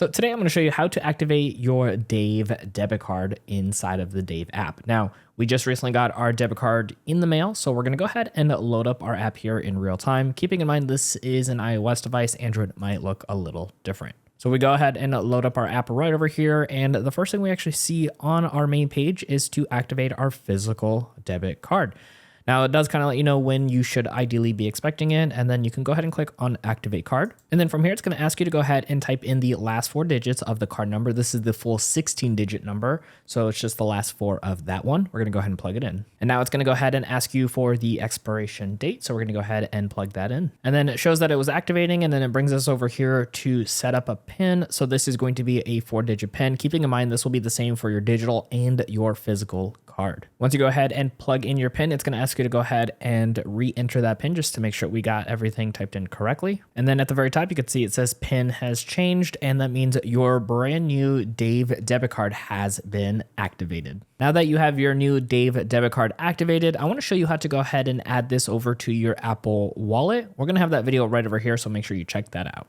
So today I'm going to show you how to activate your Dave debit card inside of the Dave app. Now, we just recently got our debit card in the mail, so we're going to go ahead and load up our app here in real time. Keeping in mind this is an iOS device, Android might look a little different. So we go ahead and load up our app right over here, and the first thing we actually see on our main page is to activate our physical debit card. Now, it does kind of let you know when you should ideally be expecting it, and then you can go ahead and click on Activate Card. And then from here, it's going to ask you to go ahead and type in the last 4 digits of the card number. This is the full 16-digit number, so it's just the last 4 of that one. We're going to go ahead and plug it in. And now it's going to go ahead and ask you for the expiration date, so we're going to go ahead and plug that in. And then it shows that it was activating, and then it brings us over here to set up a PIN. So this is going to be a 4-digit PIN. Keeping in mind, this will be the same for your digital and your physical card. Once you go ahead and plug in your PIN, it's going to ask you to go ahead and re-enter that PIN just to make sure we got everything typed in correctly. And then at the very top, you can see it says PIN has changed, and that means your brand new Dave debit card has been activated. Now that you have your new Dave debit card activated, I want to show you how to go ahead and add this over to your Apple Wallet. We're going to have that video right over here, so make sure you check that out.